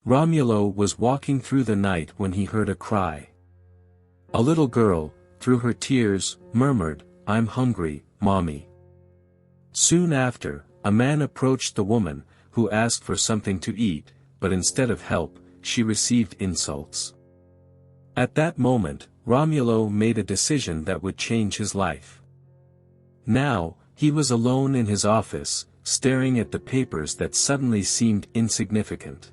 Romulo was walking through the night when he heard a cry. A little girl, through her tears, murmured, "I'm hungry, Mommy." Soon after, a man approached the woman, who asked for something to eat, but instead of help, she received insults. At that moment, Romulo made a decision that would change his life. Now, he was alone in his office, staring at the papers that suddenly seemed insignificant.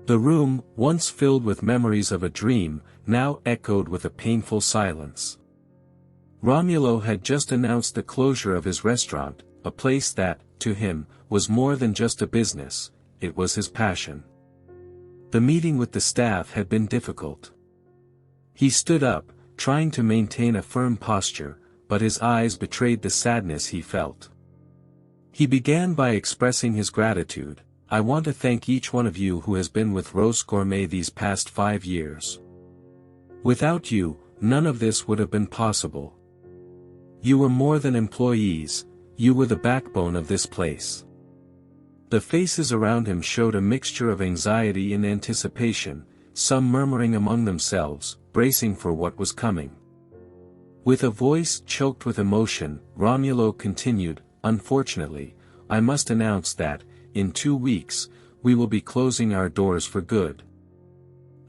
The room, once filled with memories of a dream, now echoed with a painful silence. Romulo had just announced the closure of his restaurant, a place that, to him, was more than just a business, it was his passion. The meeting with the staff had been difficult. He stood up, trying to maintain a firm posture, but his eyes betrayed the sadness he felt. He began by expressing his gratitude. "I want to thank each one of you who has been with Roast Gourmet these past 5 years. Without you, none of this would have been possible. You were more than employees, you were the backbone of this place." The faces around him showed a mixture of anxiety and anticipation, some murmuring among themselves, bracing for what was coming. With a voice choked with emotion, Romulo continued, "Unfortunately, I must announce that, in 2 weeks, we will be closing our doors for good.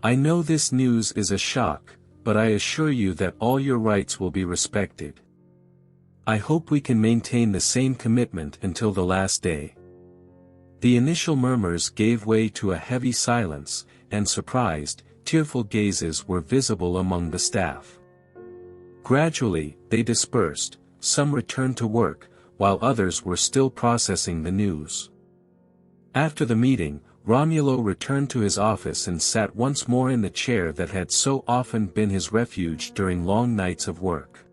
I know this news is a shock, but I assure you that all your rights will be respected. I hope we can maintain the same commitment until the last day." The initial murmurs gave way to a heavy silence, and surprised, tearful gazes were visible among the staff. Gradually, they dispersed, some returned to work, while others were still processing the news. After the meeting, Romulo returned to his office and sat once more in the chair that had so often been his refuge during long nights of work.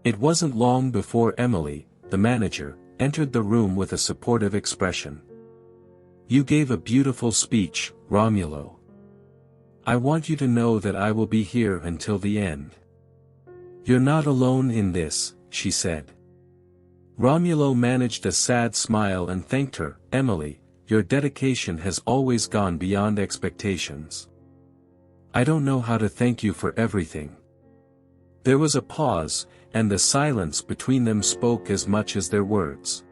It wasn't long before Emily, the manager, entered the room with a supportive expression. "You gave a beautiful speech, Romulo. I want you to know that I will be here until the end. You're not alone in this," she said. Romulo managed a sad smile and thanked her. "Emily, your dedication has always gone beyond expectations. I don't know how to thank you for everything." There was a pause, and the silence between them spoke as much as their words.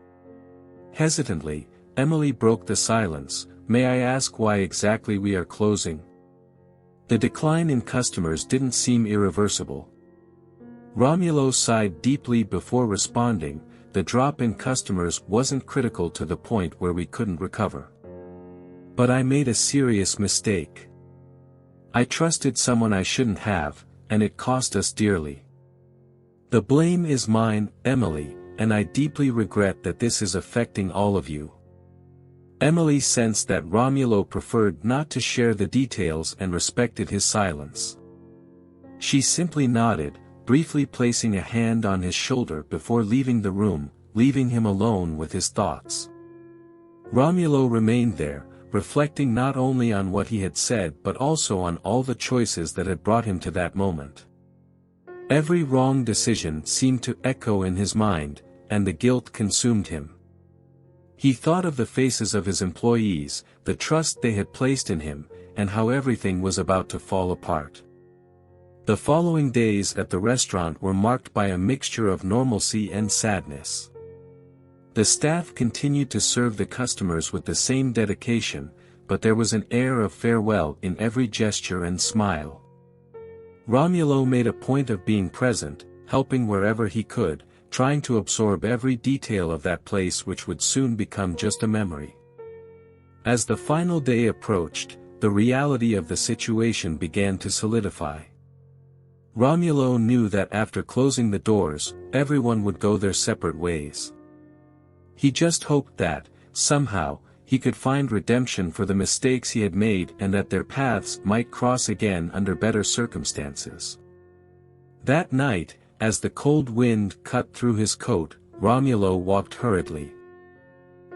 Hesitantly, Emily broke the silence. "May I ask why exactly we are closing?" The decline in customers didn't seem irreversible. Romulo sighed deeply before responding. "The drop in customers wasn't critical to the point where we couldn't recover. But I made a serious mistake. I trusted someone I shouldn't have, and it cost us dearly. The blame is mine, Emily, and I deeply regret that this is affecting all of you." Emily sensed that Romulo preferred not to share the details and respected his silence. She simply nodded, briefly placing a hand on his shoulder before leaving the room, leaving him alone with his thoughts. Romulo remained there, reflecting not only on what he had said but also on all the choices that had brought him to that moment. Every wrong decision seemed to echo in his mind, and the guilt consumed him. He thought of the faces of his employees, the trust they had placed in him, and how everything was about to fall apart. The following days at the restaurant were marked by a mixture of normalcy and sadness. The staff continued to serve the customers with the same dedication, but there was an air of farewell in every gesture and smile. Romulo made a point of being present, helping wherever he could, trying to absorb every detail of that place which would soon become just a memory. As the final day approached, the reality of the situation began to solidify. Romulo knew that after closing the doors, everyone would go their separate ways. He just hoped that, somehow, he could find redemption for the mistakes he had made and that their paths might cross again under better circumstances. That night, as the cold wind cut through his coat, Romulo walked hurriedly.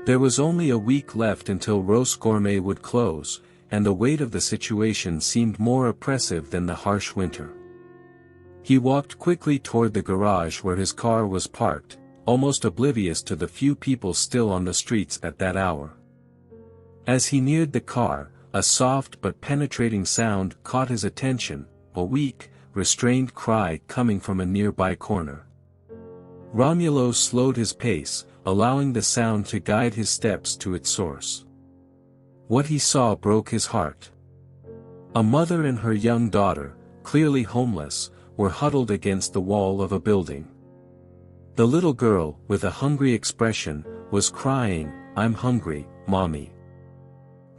There was only a week left until Roast Gourmet would close, and the weight of the situation seemed more oppressive than the harsh winter. He walked quickly toward the garage where his car was parked, almost oblivious to the few people still on the streets at that hour. As he neared the car, a soft but penetrating sound caught his attention, a weak, restrained cry coming from a nearby corner. Romulo slowed his pace, allowing the sound to guide his steps to its source. What he saw broke his heart. A mother and her young daughter, clearly homeless, were huddled against the wall of a building. The little girl, with a hungry expression, was crying, "I'm hungry, Mommy."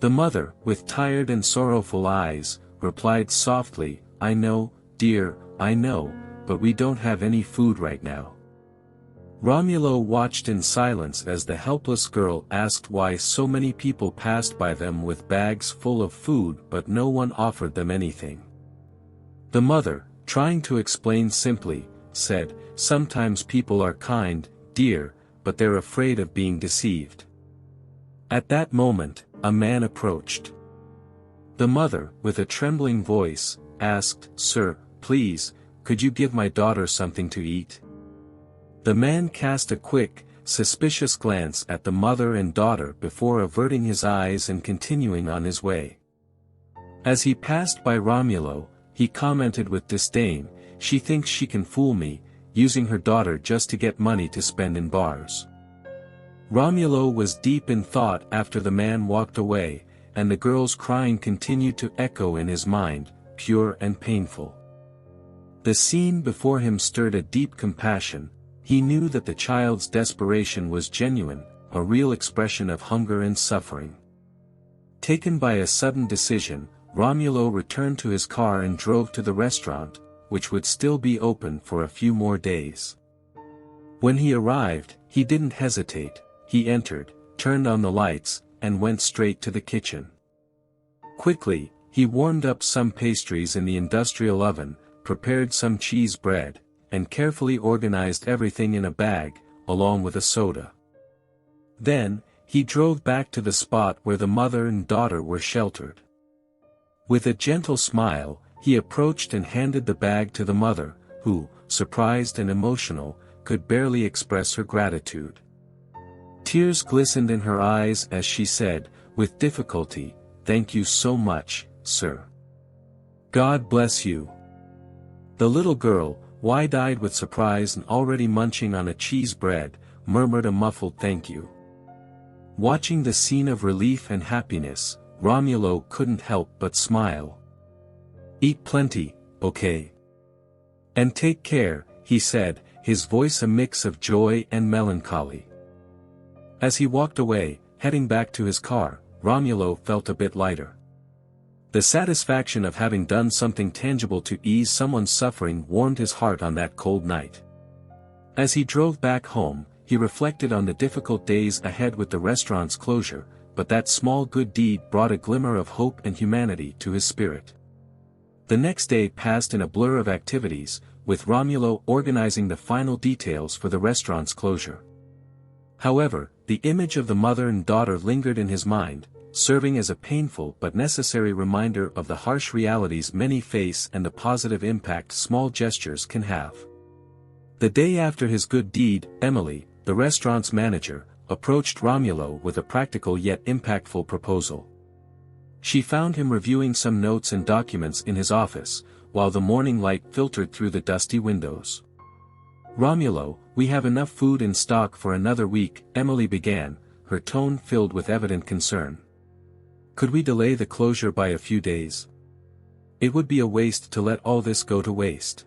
The mother, with tired and sorrowful eyes, replied softly, "I know, dear, I know, but we don't have any food right now." Romulo watched in silence as the helpless girl asked why so many people passed by them with bags full of food but no one offered them anything. The mother, trying to explain simply, said, "Sometimes people are kind, dear, but they're afraid of being deceived." At that moment, a man approached. The mother, with a trembling voice, asked, "Sir, please, could you give my daughter something to eat?" The man cast a quick, suspicious glance at the mother and daughter before averting his eyes and continuing on his way. As he passed by Romulo, he commented with disdain, "She thinks she can fool me, using her daughter just to get money to spend in bars." Romulo was deep in thought after the man walked away, and the girl's crying continued to echo in his mind, pure and painful. The scene before him stirred a deep compassion. He knew that the child's desperation was genuine, a real expression of hunger and suffering. Taken by a sudden decision, Romulo returned to his car and drove to the restaurant, which would still be open for a few more days. When he arrived, he didn't hesitate. He entered, turned on the lights, and went straight to the kitchen. Quickly, he warmed up some pastries in the industrial oven, prepared some cheese bread, and carefully organized everything in a bag, along with a soda. Then, he drove back to the spot where the mother and daughter were sheltered. With a gentle smile, he approached and handed the bag to the mother, who, surprised and emotional, could barely express her gratitude. Tears glistened in her eyes as she said, with difficulty, "Thank you so much, sir. God bless you." The little girl, wide-eyed with surprise and already munching on a cheese bread, murmured a muffled thank you. Watching the scene of relief and happiness, Romulo couldn't help but smile. "Eat plenty, okay? And take care," he said, his voice a mix of joy and melancholy. As he walked away, heading back to his car, Romulo felt a bit lighter. The satisfaction of having done something tangible to ease someone's suffering warmed his heart on that cold night. As he drove back home, he reflected on the difficult days ahead with the restaurant's closure, but that small good deed brought a glimmer of hope and humanity to his spirit. The next day passed in a blur of activities, with Romulo organizing the final details for the restaurant's closure. However, the image of the mother and daughter lingered in his mind, serving as a painful but necessary reminder of the harsh realities many face and the positive impact small gestures can have. The day after his good deed, Emily, the restaurant's manager, approached Romulo with a practical yet impactful proposal. She found him reviewing some notes and documents in his office, while the morning light filtered through the dusty windows. "Romulo, we have enough food in stock for another week," Emily began, her tone filled with evident concern. "Could we delay the closure by a few days? It would be a waste to let all this go to waste."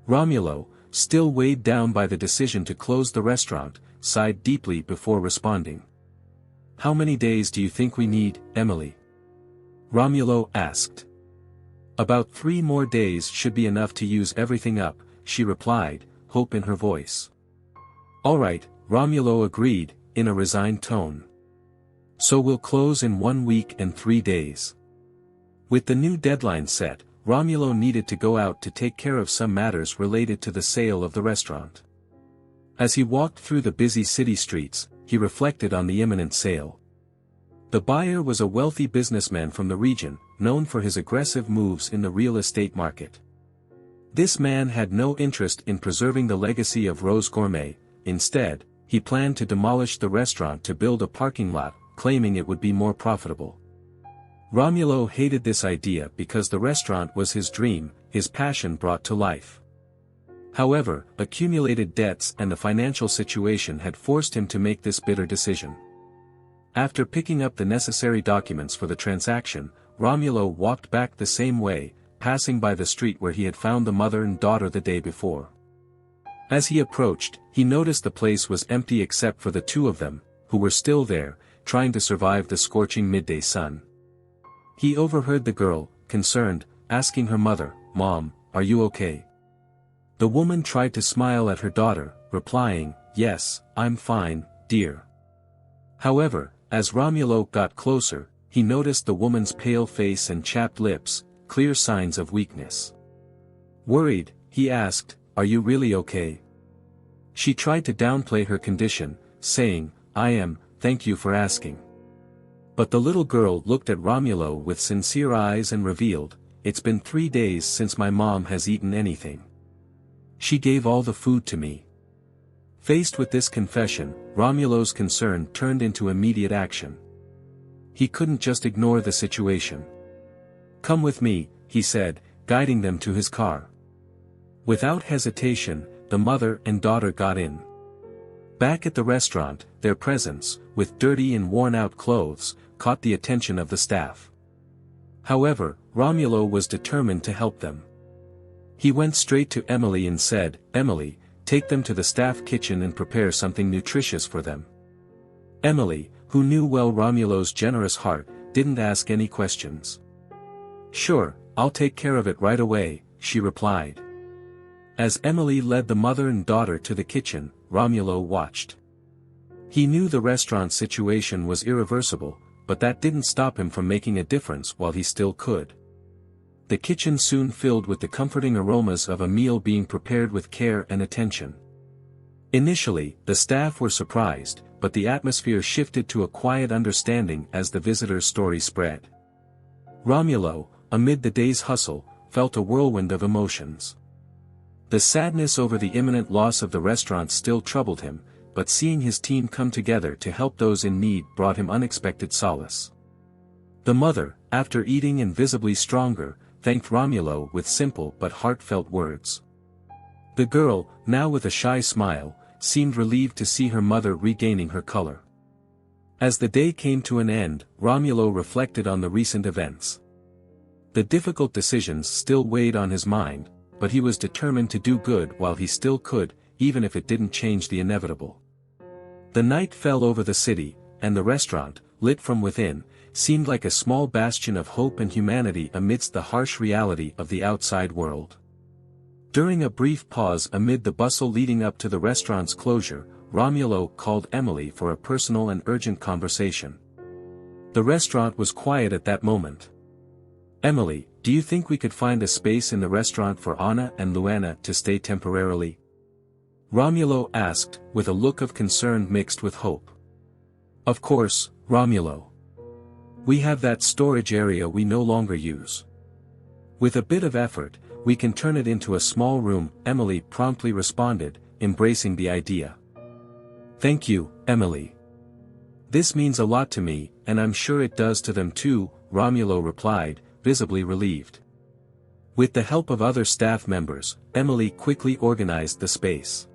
Romulo, still weighed down by the decision to close the restaurant, sighed deeply before responding. "How many days do you think we need, Emily?" Romulo asked. "About 3 more days should be enough to use everything up," she replied, hope in her voice. "All right," Romulo agreed, in a resigned tone. "So we'll close in 1 week and 3 days." With the new deadline set, Romulo needed to go out to take care of some matters related to the sale of the restaurant. As he walked through the busy city streets, he reflected on the imminent sale. The buyer was a wealthy businessman from the region, known for his aggressive moves in the real estate market. This man had no interest in preserving the legacy of Rose Gourmet. Instead, he planned to demolish the restaurant to build a parking lot, claiming it would be more profitable. Romulo hated this idea because the restaurant was his dream, his passion brought to life. However, accumulated debts and the financial situation had forced him to make this bitter decision. After picking up the necessary documents for the transaction, Romulo walked back the same way, passing by the street where he had found the mother and daughter the day before. As he approached, he noticed the place was empty except for the two of them, who were still there, trying to survive the scorching midday sun. He overheard the girl, concerned, asking her mother, "Mom, are you okay?" The woman tried to smile at her daughter, replying, "Yes, I'm fine, dear." However, as Romulo got closer, he noticed the woman's pale face and chapped lips, clear signs of weakness. Worried, he asked, "Are you really okay?" She tried to downplay her condition, saying, "I am, thank you for asking." But the little girl looked at Romulo with sincere eyes and revealed, "It's been 3 days since my mom has eaten anything. She gave all the food to me." Faced with this confession, Romulo's concern turned into immediate action. He couldn't just ignore the situation. "Come with me," he said, guiding them to his car. Without hesitation, the mother and daughter got in. Back at the restaurant, their presence, with dirty and worn-out clothes, caught the attention of the staff. However, Romulo was determined to help them. He went straight to Emily and said, "Emily, take them to the staff kitchen and prepare something nutritious for them." Emily, who knew well Romulo's generous heart, didn't ask any questions. "Sure, I'll take care of it right away," she replied. As Emily led the mother and daughter to the kitchen, Romulo watched. He knew the restaurant situation was irreversible, but that didn't stop him from making a difference while he still could. The kitchen soon filled with the comforting aromas of a meal being prepared with care and attention. Initially, the staff were surprised, but the atmosphere shifted to a quiet understanding as the visitors' story spread. Romulo, amid the day's hustle, felt a whirlwind of emotions. The sadness over the imminent loss of the restaurant still troubled him, but seeing his team come together to help those in need brought him unexpected solace. The mother, after eating and visibly stronger, thanked Romulo with simple but heartfelt words. The girl, now with a shy smile, seemed relieved to see her mother regaining her color. As the day came to an end, Romulo reflected on the recent events. The difficult decisions still weighed on his mind, but he was determined to do good while he still could, even if it didn't change the inevitable. The night fell over the city, and the restaurant, lit from within, seemed like a small bastion of hope and humanity amidst the harsh reality of the outside world. During a brief pause amid the bustle leading up to the restaurant's closure, Romulo called Emily for a personal and urgent conversation. The restaurant was quiet at that moment. "Emily, do you think we could find a space in the restaurant for Anna and Luana to stay temporarily?" Romulo asked, with a look of concern mixed with hope. "Of course, Romulo. We have that storage area we no longer use. With a bit of effort, we can turn it into a small room," Emily promptly responded, embracing the idea. "Thank you, Emily. This means a lot to me, and I'm sure it does to them too," Romulo replied, visibly relieved. With the help of other staff members, Emily quickly organized the space.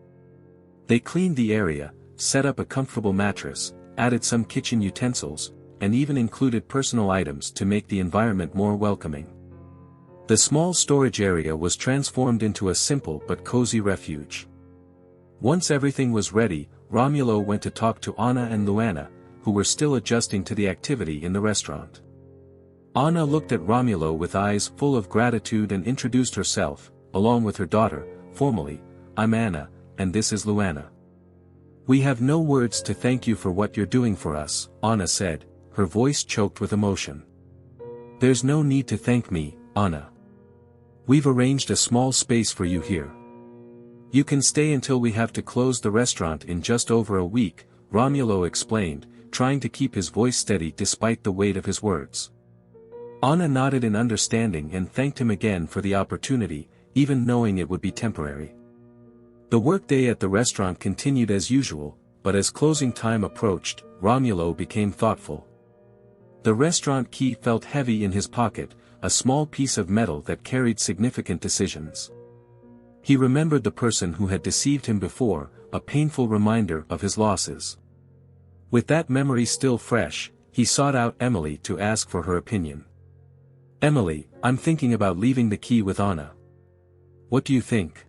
They cleaned the area, set up a comfortable mattress, added some kitchen utensils, and even included personal items to make the environment more welcoming. The small storage area was transformed into a simple but cozy refuge. Once everything was ready, Romulo went to talk to Anna and Luana, who were still adjusting to the activity in the restaurant. Anna looked at Romulo with eyes full of gratitude and introduced herself, along with her daughter, formally, "I'm Anna, and this is Luana." "We have no words to thank you for what you're doing for us," Anna said, her voice choked with emotion. "There's no need to thank me, Anna. We've arranged a small space for you here. You can stay until we have to close the restaurant in just over a week," Romulo explained, trying to keep his voice steady despite the weight of his words. Anna nodded in understanding and thanked him again for the opportunity, even knowing it would be temporary. The workday at the restaurant continued as usual, but as closing time approached, Romulo became thoughtful. The restaurant key felt heavy in his pocket, a small piece of metal that carried significant decisions. He remembered the person who had deceived him before, a painful reminder of his losses. With that memory still fresh, he sought out Emily to ask for her opinion. "Emily, I'm thinking about leaving the key with Anna. What do you think?"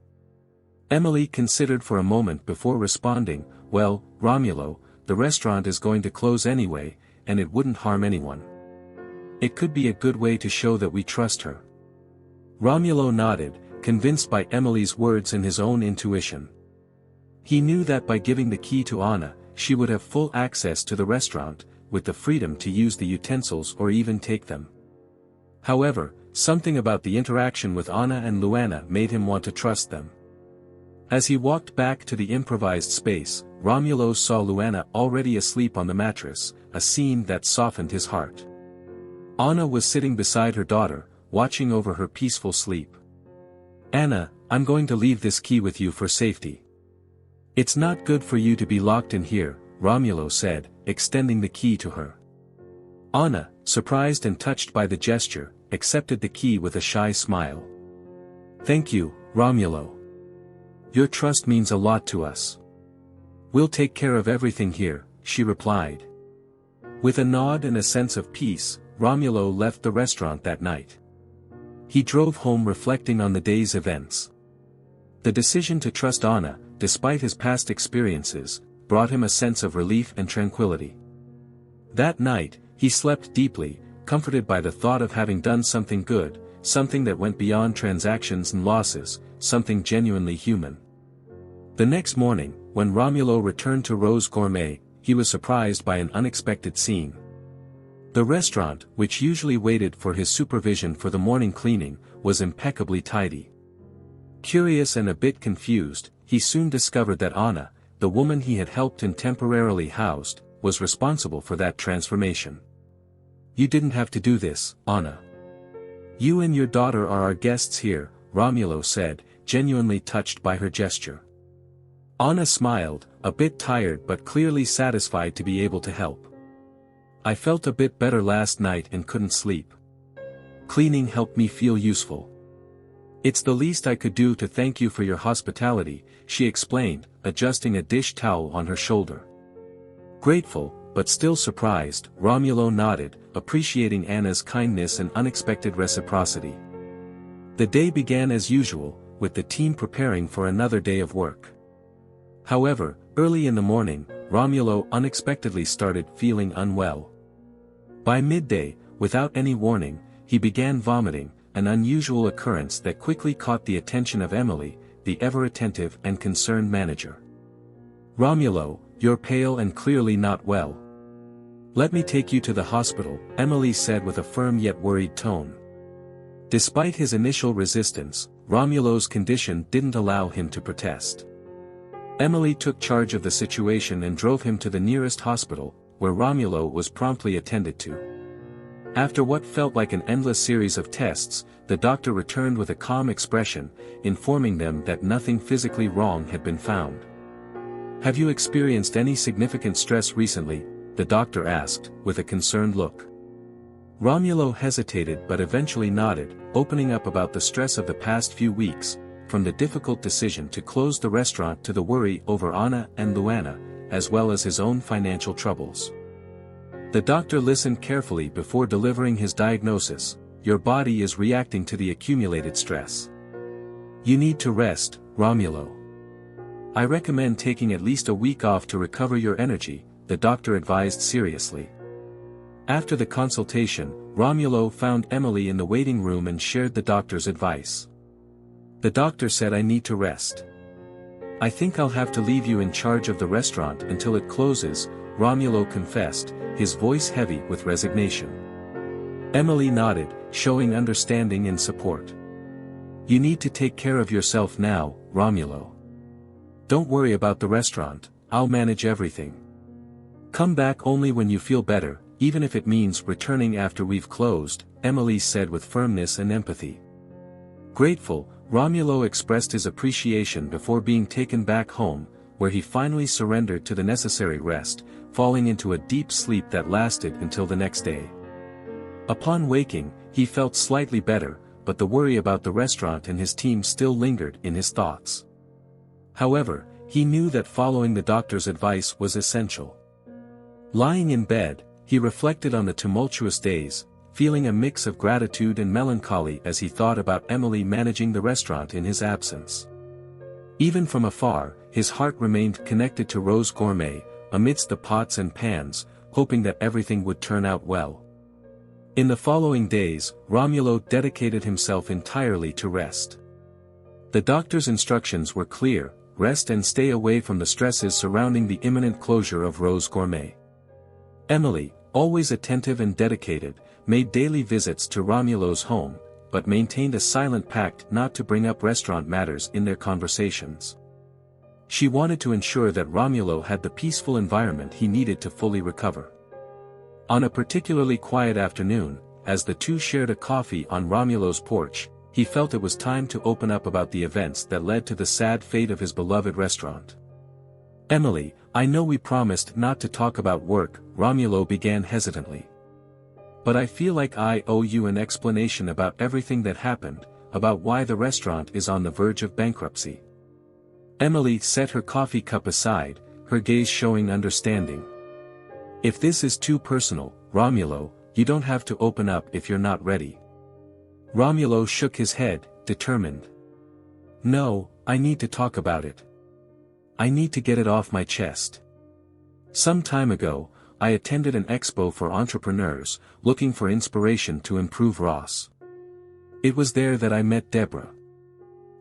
Emily considered for a moment before responding, "Well, Romulo, the restaurant is going to close anyway, and it wouldn't harm anyone. It could be a good way to show that we trust her." Romulo nodded, convinced by Emily's words and his own intuition. He knew that by giving the key to Anna, she would have full access to the restaurant, with the freedom to use the utensils or even take them. However, something about the interaction with Anna and Luana made him want to trust them. As he walked back to the improvised space, Romulo saw Luana already asleep on the mattress, a scene that softened his heart. Anna was sitting beside her daughter, watching over her peaceful sleep. "Anna, I'm going to leave this key with you for safety. It's not good for you to be locked in here," Romulo said, extending the key to her. Anna, surprised and touched by the gesture, accepted the key with a shy smile. "Thank you, Romulo. Your trust means a lot to us. We'll take care of everything here," she replied. With a nod and a sense of peace, Romulo left the restaurant that night. He drove home reflecting on the day's events. The decision to trust Anna, despite his past experiences, brought him a sense of relief and tranquility. That night, he slept deeply, comforted by the thought of having done something good, something that went beyond transactions and losses, something genuinely human. The next morning, when Romulo returned to Rose Gourmet, he was surprised by an unexpected scene. The restaurant, which usually waited for his supervision for the morning cleaning, was impeccably tidy. Curious and a bit confused, he soon discovered that Anna, the woman he had helped and temporarily housed, was responsible for that transformation. "You didn't have to do this, Anna. You and your daughter are our guests here," Romulo said, genuinely touched by her gesture. Anna smiled, a bit tired but clearly satisfied to be able to help. "I felt a bit better last night and couldn't sleep. Cleaning helped me feel useful. It's the least I could do to thank you for your hospitality," she explained, adjusting a dish towel on her shoulder. Grateful, but still surprised, Romulo nodded, appreciating Anna's kindness and unexpected reciprocity. The day began as usual, with the team preparing for another day of work. However, early in the morning, Romulo unexpectedly started feeling unwell. By midday, without any warning, he began vomiting, an unusual occurrence that quickly caught the attention of Emily, the ever-attentive and concerned manager. "Romulo, you're pale and clearly not well. Let me take you to the hospital," Emily said with a firm yet worried tone. Despite his initial resistance, Romulo's condition didn't allow him to protest. Emily took charge of the situation and drove him to the nearest hospital, where Romulo was promptly attended to. After what felt like an endless series of tests, the doctor returned with a calm expression, informing them that nothing physically wrong had been found. "Have you experienced any significant stress recently?" the doctor asked, with a concerned look. Romulo hesitated but eventually nodded, opening up about the stress of the past few weeks, from the difficult decision to close the restaurant to the worry over Anna and Luana, as well as his own financial troubles. The doctor listened carefully before delivering his diagnosis: "Your body is reacting to the accumulated stress. You need to rest, Romulo. I recommend taking at least a week off to recover your energy," the doctor advised seriously. After the consultation, Romulo found Emily in the waiting room and shared the doctor's advice. "The doctor said I need to rest. I think I'll have to leave you in charge of the restaurant until it closes," Romulo confessed, his voice heavy with resignation. Emily nodded, showing understanding and support. "You need to take care of yourself now, Romulo. Don't worry about the restaurant, I'll manage everything. Come back only when you feel better, even if it means returning after we've closed," Emily said with firmness and empathy. Grateful, Romulo expressed his appreciation before being taken back home, where he finally surrendered to the necessary rest, falling into a deep sleep that lasted until the next day. Upon waking, he felt slightly better, but the worry about the restaurant and his team still lingered in his thoughts. However, he knew that following the doctor's advice was essential. Lying in bed, he reflected on the tumultuous days, feeling a mix of gratitude and melancholy as he thought about Emily managing the restaurant in his absence. Even from afar, his heart remained connected to Rose Gourmet, amidst the pots and pans, hoping that everything would turn out well. In the following days, Romulo dedicated himself entirely to rest. The doctor's instructions were clear: rest and stay away from the stresses surrounding the imminent closure of Rose Gourmet. Emily, always attentive and dedicated, made daily visits to Romulo's home, but maintained a silent pact not to bring up restaurant matters in their conversations. She wanted to ensure that Romulo had the peaceful environment he needed to fully recover. On a particularly quiet afternoon, as the two shared a coffee on Romulo's porch, he felt it was time to open up about the events that led to the sad fate of his beloved restaurant. "Emily, I know we promised not to talk about work," Romulo began hesitantly. "But I feel like I owe you an explanation about everything that happened, about why the restaurant is on the verge of bankruptcy." Emily set her coffee cup aside, her gaze showing understanding. "If this is too personal, Romulo, you don't have to open up if you're not ready." Romulo shook his head, determined. "No, I need to talk about it. I need to get it off my chest. Some time ago, I attended an expo for entrepreneurs, looking for inspiration to improve Ross. It was there that I met Deborah."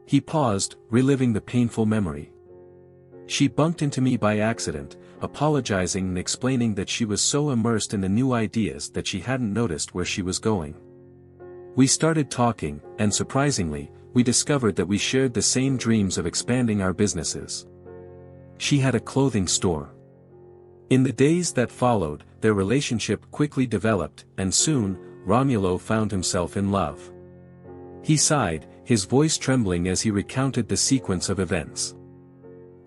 He paused, reliving the painful memory. "She bumped into me by accident, apologizing and explaining that she was so immersed in the new ideas that she hadn't noticed where she was going. We started talking, and surprisingly, we discovered that we shared the same dreams of expanding our businesses. She had a clothing store. In the days that followed, their relationship quickly developed, and soon, Romulo found himself in love." He sighed, his voice trembling as he recounted the sequence of events.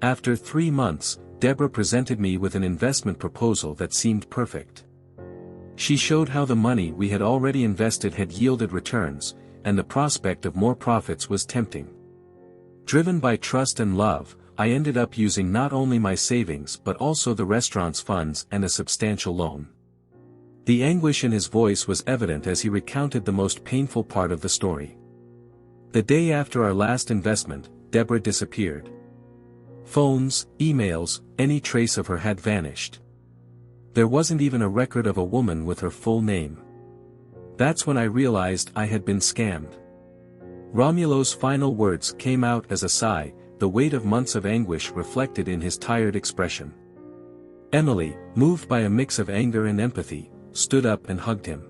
"After 3 months, Deborah presented me with an investment proposal that seemed perfect. She showed how the money we had already invested had yielded returns, and the prospect of more profits was tempting. Driven by trust and love, I ended up using not only my savings but also the restaurant's funds and a substantial loan." The anguish in his voice was evident as he recounted the most painful part of the story. "The day after our last investment, Deborah disappeared. Phones, emails, any trace of her had vanished. There wasn't even a record of a woman with her full name. That's when I realized I had been scammed." Romulo's final words came out as a sigh, the weight of months of anguish reflected in his tired expression. Emily, moved by a mix of anger and empathy, stood up and hugged him.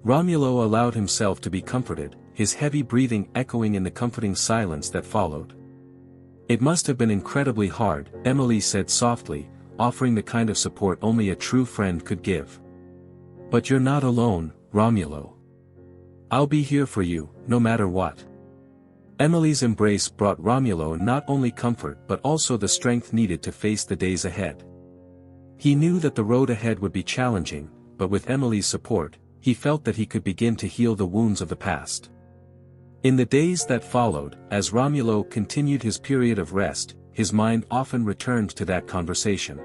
Romulo allowed himself to be comforted, his heavy breathing echoing in the comforting silence that followed. "It must have been incredibly hard," Emily said softly, offering the kind of support only a true friend could give. "But you're not alone, Romulo. I'll be here for you, no matter what." Emily's embrace brought Romulo not only comfort but also the strength needed to face the days ahead. He knew that the road ahead would be challenging, but with Emily's support, he felt that he could begin to heal the wounds of the past. In the days that followed, as Romulo continued his period of rest, his mind often returned to that conversation.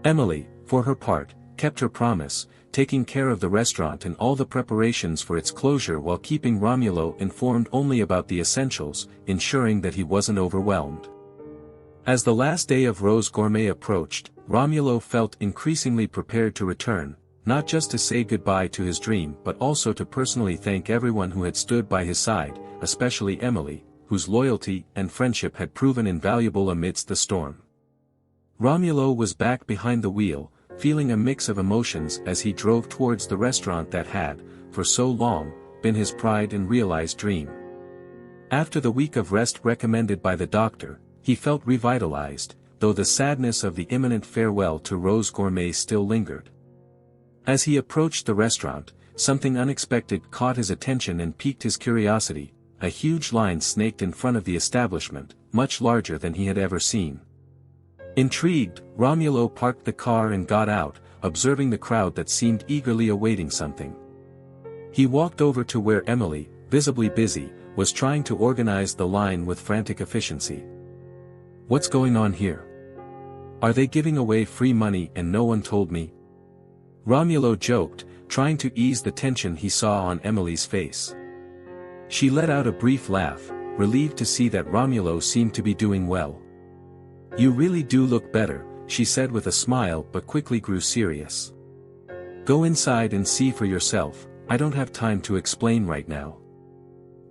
Emily, for her part, kept her promise, taking care of the restaurant and all the preparations for its closure while keeping Romulo informed only about the essentials, ensuring that he wasn't overwhelmed. As the last day of Rose Gourmet approached, Romulo felt increasingly prepared to return, not just to say goodbye to his dream but also to personally thank everyone who had stood by his side, especially Emily, whose loyalty and friendship had proven invaluable amidst the storm. Romulo was back behind the wheel, feeling a mix of emotions as he drove towards the restaurant that had, for so long, been his pride and realized dream. After the week of rest recommended by the doctor, he felt revitalized, though the sadness of the imminent farewell to Rose Gourmet still lingered. As he approached the restaurant, something unexpected caught his attention and piqued his curiosity. A huge line snaked in front of the establishment, much larger than he had ever seen. Intrigued, Romulo parked the car and got out, observing the crowd that seemed eagerly awaiting something. He walked over to where Emily, visibly busy, was trying to organize the line with frantic efficiency. "What's going on here? Are they giving away free money and no one told me?" Romulo joked, trying to ease the tension he saw on Emily's face. She let out a brief laugh, relieved to see that Romulo seemed to be doing well. "You really do look better," she said with a smile, but quickly grew serious. "Go inside and see for yourself, I don't have time to explain right now."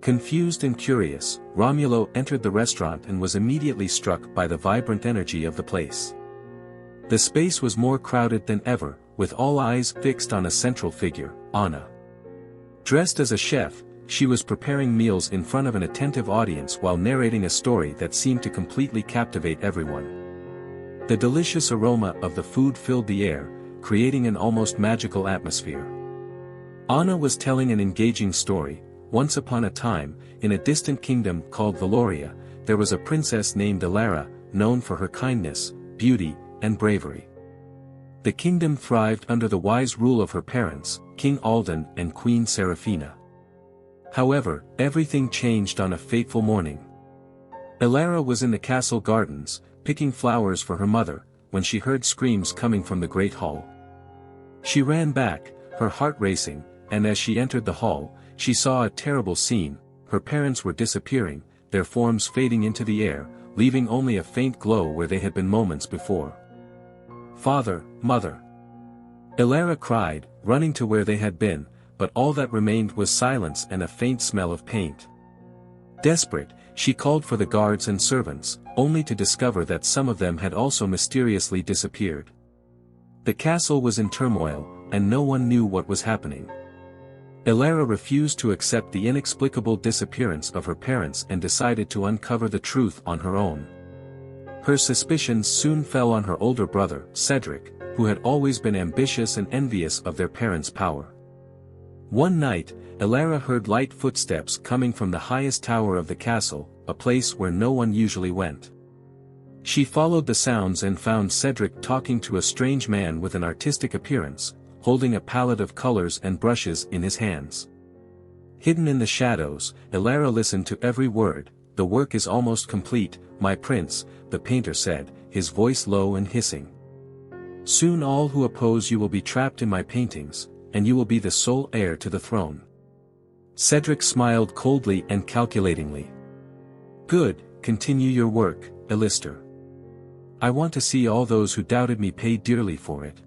Confused and curious, Romulo entered the restaurant and was immediately struck by the vibrant energy of the place. The space was more crowded than ever, with all eyes fixed on a central figure, Anna. Dressed as a chef, she was preparing meals in front of an attentive audience while narrating a story that seemed to completely captivate everyone. The delicious aroma of the food filled the air, creating an almost magical atmosphere. Anna was telling an engaging story. Once upon a time, in a distant kingdom called Valoria, there was a princess named Elara, known for her kindness, beauty, and bravery. The kingdom thrived under the wise rule of her parents, King Alden and Queen Serafina. However, everything changed on a fateful morning. Elara was in the castle gardens, picking flowers for her mother, when she heard screams coming from the great hall. She ran back, her heart racing, and as she entered the hall, she saw a terrible scene. Her parents were disappearing, their forms fading into the air, leaving only a faint glow where they had been moments before. "Father, mother!" Elara cried, running to where they had been, but all that remained was silence and a faint smell of paint. Desperate, she called for the guards and servants, only to discover that some of them had also mysteriously disappeared. The castle was in turmoil, and no one knew what was happening. Elara refused to accept the inexplicable disappearance of her parents and decided to uncover the truth on her own. Her suspicions soon fell on her older brother, Cedric, who had always been ambitious and envious of their parents' power. One night, Elara heard light footsteps coming from the highest tower of the castle, a place where no one usually went. She followed the sounds and found Cedric talking to a strange man with an artistic appearance, holding a palette of colors and brushes in his hands. Hidden in the shadows, Elara listened to every word. "The work is almost complete, my prince," the painter said, his voice low and hissing. "Soon all who oppose you will be trapped in my paintings, and you will be the sole heir to the throne." Cedric smiled coldly and calculatingly. "Good, continue your work, Alistair. I want to see all those who doubted me pay dearly for it."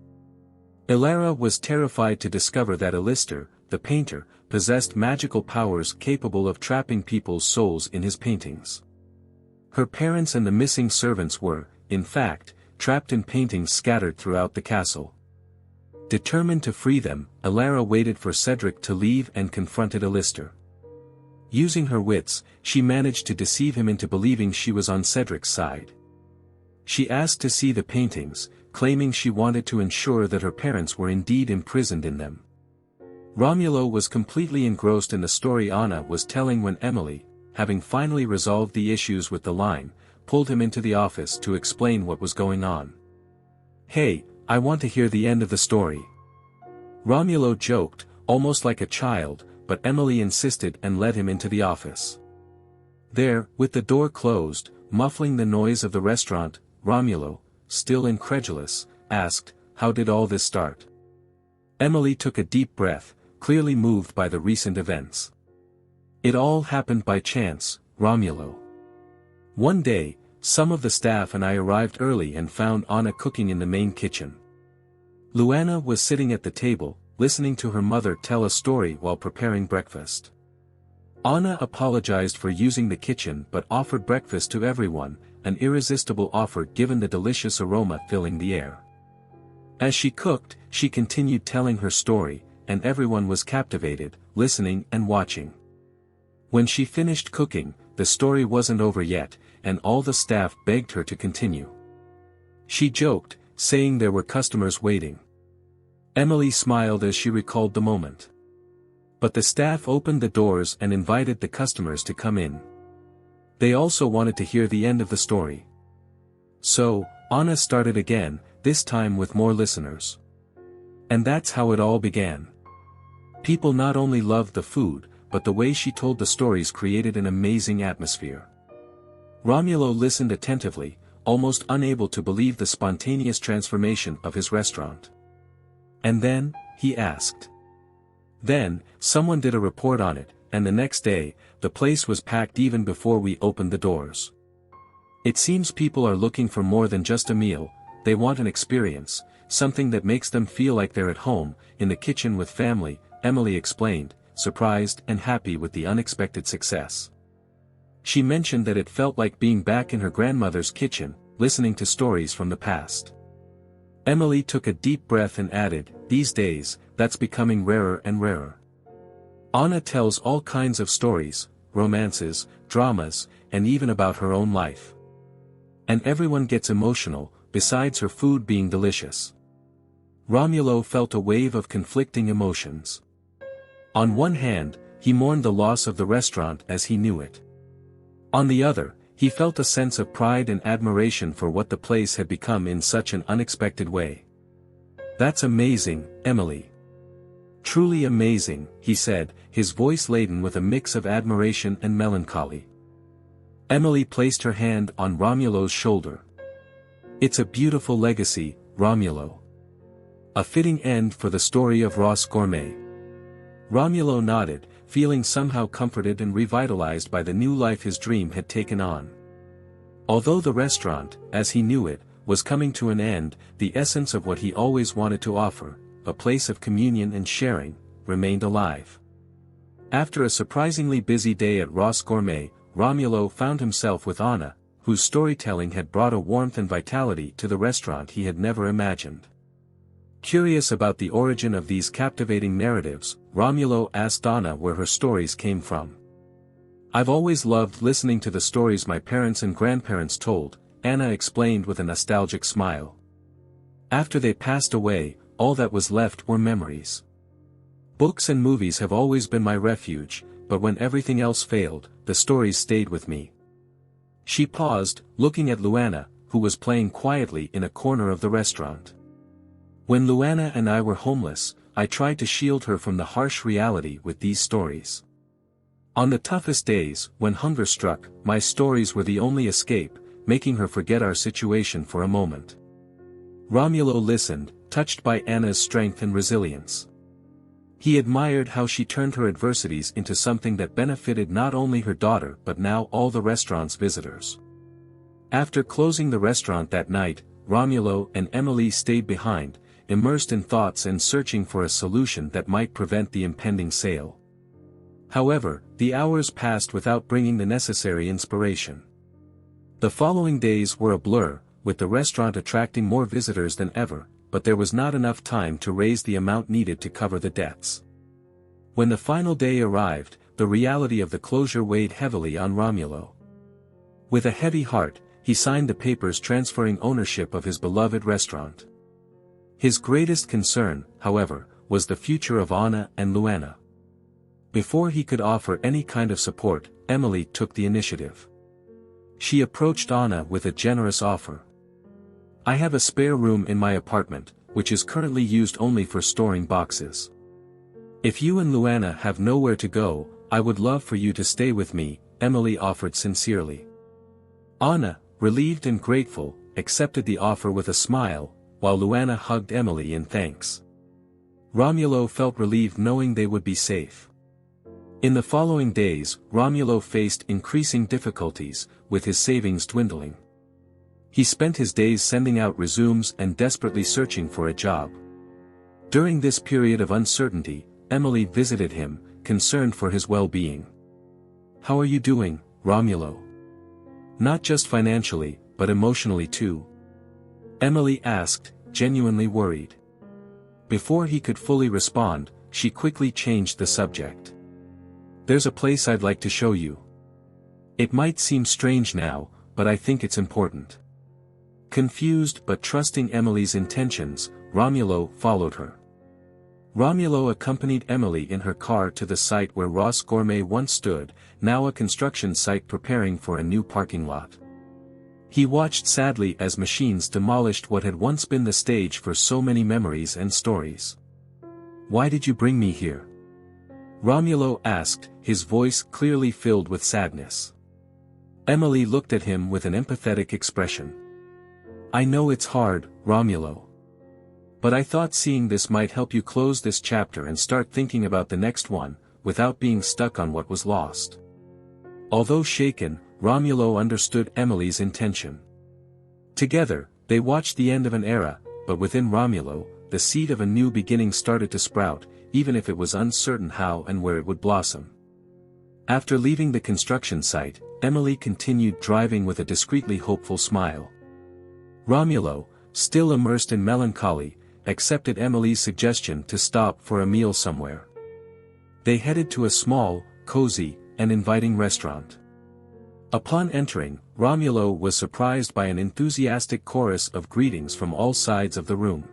Elara was terrified to discover that Alistair, the painter, possessed magical powers capable of trapping people's souls in his paintings. Her parents and the missing servants were, in fact, trapped in paintings scattered throughout the castle. Determined to free them, Elara waited for Cedric to leave and confronted Alistair. Using her wits, she managed to deceive him into believing she was on Cedric's side. She asked to see the paintings, claiming she wanted to ensure that her parents were indeed imprisoned in them. Romulo was completely engrossed in the story Anna was telling when Emily, having finally resolved the issues with the line, pulled him into the office to explain what was going on. "Hey, I want to hear the end of the story." Romulo joked, almost like a child, but Emily insisted and led him into the office. There, with the door closed, muffling the noise of the restaurant, Romulo, still incredulous, asked, "How did all this start?" Emily took a deep breath, clearly moved by the recent events. "It all happened by chance, Romulo. One day, some of the staff and I arrived early and found Anna cooking in the main kitchen. Luana was sitting at the table, listening to her mother tell a story while preparing breakfast. Anna apologized for using the kitchen but offered breakfast to everyone, an irresistible offer given the delicious aroma filling the air. As she cooked, she continued telling her story, and everyone was captivated, listening and watching. When she finished cooking, the story wasn't over yet, and all the staff begged her to continue. She joked, saying there were customers waiting. Emily smiled as she recalled the moment. But the staff opened the doors and invited the customers to come in. They also wanted to hear the end of the story. So, Anna started again, this time with more listeners. And that's how it all began. People not only loved the food, but the way she told the stories created an amazing atmosphere. Romulo listened attentively, almost unable to believe the spontaneous transformation of his restaurant. And then, he asked. Then, someone did a report on it, and the next day, the place was packed even before we opened the doors. It seems people are looking for more than just a meal, they want an experience, something that makes them feel like they're at home, in the kitchen with family, Emily explained, surprised and happy with the unexpected success. She mentioned that it felt like being back in her grandmother's kitchen, listening to stories from the past. Emily took a deep breath and added, "These days, that's becoming rarer and rarer. Anna tells all kinds of stories, romances, dramas, and even about her own life. And everyone gets emotional, besides her food being delicious." Romulo felt a wave of conflicting emotions. On one hand, he mourned the loss of the restaurant as he knew it. On the other, he felt a sense of pride and admiration for what the place had become in such an unexpected way. "That's amazing, Emily. Truly amazing," he said, his voice laden with a mix of admiration and melancholy. Emily placed her hand on Romulo's shoulder. "It's a beautiful legacy, Romulo. A fitting end for the story of Ross Gourmet." Romulo nodded, feeling somehow comforted and revitalized by the new life his dream had taken on. Although the restaurant, as he knew it, was coming to an end, the essence of what he always wanted to offer, a place of communion and sharing, remained alive. After a surprisingly busy day at Ross Gourmet, Romulo found himself with Anna, whose storytelling had brought a warmth and vitality to the restaurant he had never imagined. Curious about the origin of these captivating narratives, Romulo asked Anna where her stories came from. "I've always loved listening to the stories my parents and grandparents told," Anna explained with a nostalgic smile. "After they passed away, all that was left were memories. Books and movies have always been my refuge, but when everything else failed, the stories stayed with me." She paused, looking at Luana, who was playing quietly in a corner of the restaurant. "When Luana and I were homeless, I tried to shield her from the harsh reality with these stories. On the toughest days, when hunger struck, my stories were the only escape, making her forget our situation for a moment." Romulo listened, touched by Anna's strength and resilience. He admired how she turned her adversities into something that benefited not only her daughter but now all the restaurant's visitors. After closing the restaurant that night, Romulo and Emily stayed behind, immersed in thoughts and searching for a solution that might prevent the impending sale. However, the hours passed without bringing the necessary inspiration. The following days were a blur, with the restaurant attracting more visitors than ever, but there was not enough time to raise the amount needed to cover the debts. When the final day arrived, the reality of the closure weighed heavily on Romulo. With a heavy heart, he signed the papers transferring ownership of his beloved restaurant. His greatest concern, however, was the future of Anna and Luana. Before he could offer any kind of support, Emily took the initiative. She approached Anna with a generous offer. "I have a spare room in my apartment, which is currently used only for storing boxes. If you and Luana have nowhere to go, I would love for you to stay with me," Emily offered sincerely. Anna, relieved and grateful, accepted the offer with a smile, while Luana hugged Emily in thanks. Romulo felt relieved knowing they would be safe. In the following days, Romulo faced increasing difficulties, with his savings dwindling. He spent his days sending out resumes and desperately searching for a job. During this period of uncertainty, Emily visited him, concerned for his well-being. "How are you doing, Romulo? Not just financially, but emotionally too?" Emily asked, genuinely worried. Before he could fully respond, she quickly changed the subject. "There's a place I'd like to show you. It might seem strange now, but I think it's important." Confused but trusting Emily's intentions, Romulo followed her. Romulo accompanied Emily in her car to the site where Ross Gourmet once stood, now a construction site preparing for a new parking lot. He watched sadly as machines demolished what had once been the stage for so many memories and stories. "Why did you bring me here?" Romulo asked, his voice clearly filled with sadness. Emily looked at him with an empathetic expression. I know it's hard, Romulo. But I thought seeing this might help you close this chapter and start thinking about the next one, without being stuck on what was lost. Although shaken, Romulo understood Emily's intention. Together, they watched the end of an era, but within Romulo, the seed of a new beginning started to sprout, even if it was uncertain how and where it would blossom. After leaving the construction site, Emily continued driving with a discreetly hopeful smile. Romulo, still immersed in melancholy, accepted Emily's suggestion to stop for a meal somewhere. They headed to a small, cozy, and inviting restaurant. Upon entering, Romulo was surprised by an enthusiastic chorus of greetings from all sides of the room.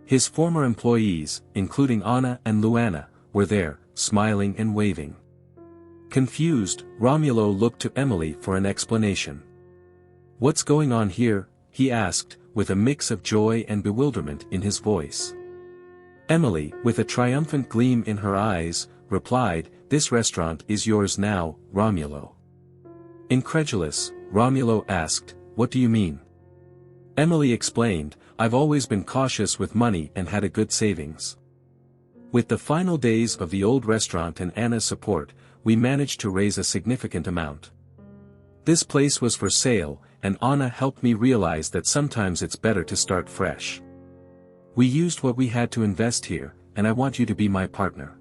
His former employees, including Anna and Luana, were there, smiling and waving. Confused, Romulo looked to Emily for an explanation. What's going on here? He asked, with a mix of joy and bewilderment in his voice. Emily, with a triumphant gleam in her eyes, replied, This restaurant is yours now, Romulo. Incredulous, Romulo asked, What do you mean? Emily explained, I've always been cautious with money and had a good savings. With the final days of the old restaurant and Anna's support, we managed to raise a significant amount. This place was for sale, and Anna helped me realize that sometimes it's better to start fresh. We used what we had to invest here, and I want you to be my partner.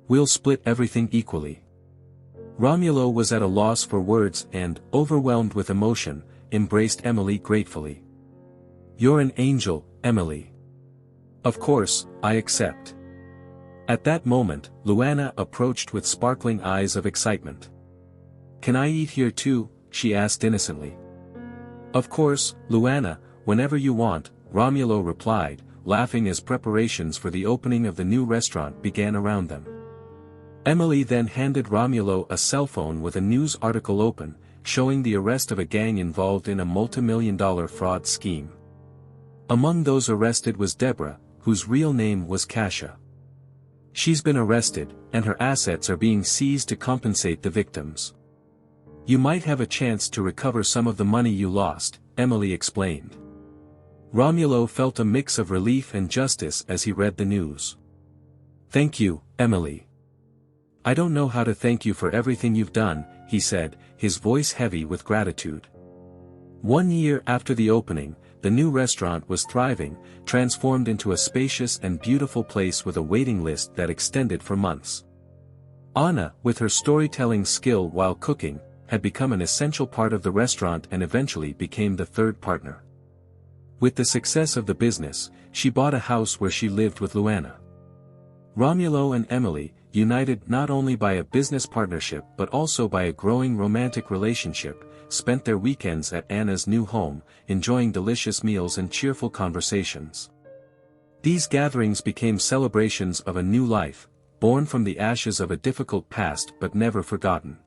We'll split everything equally. Romulo was at a loss for words and, overwhelmed with emotion, embraced Emily gratefully. You're an angel, Emily. Of course, I accept. At that moment, Luana approached with sparkling eyes of excitement. Can I eat here too? She asked innocently. Of course, Luana, whenever you want, Romulo replied, laughing as preparations for the opening of the new restaurant began around them. Emily then handed Romulo a cell phone with a news article open, showing the arrest of a gang involved in a multi-million-dollar fraud scheme. Among those arrested was Deborah, whose real name was Kasia. She's been arrested, and her assets are being seized to compensate the victims. You might have a chance to recover some of the money you lost, Emily explained. Romulo felt a mix of relief and justice as he read the news. Thank you, Emily. I don't know how to thank you for everything you've done, he said, his voice heavy with gratitude. 1 year after the opening, the new restaurant was thriving, transformed into a spacious and beautiful place with a waiting list that extended for months. Anna, with her storytelling skill while cooking, had become an essential part of the restaurant and eventually became the third partner. With the success of the business, she bought a house where she lived with Luana. Romulo and Emily, united not only by a business partnership but also by a growing romantic relationship, spent their weekends at Anna's new home, enjoying delicious meals and cheerful conversations. These gatherings became celebrations of a new life, born from the ashes of a difficult past but never forgotten.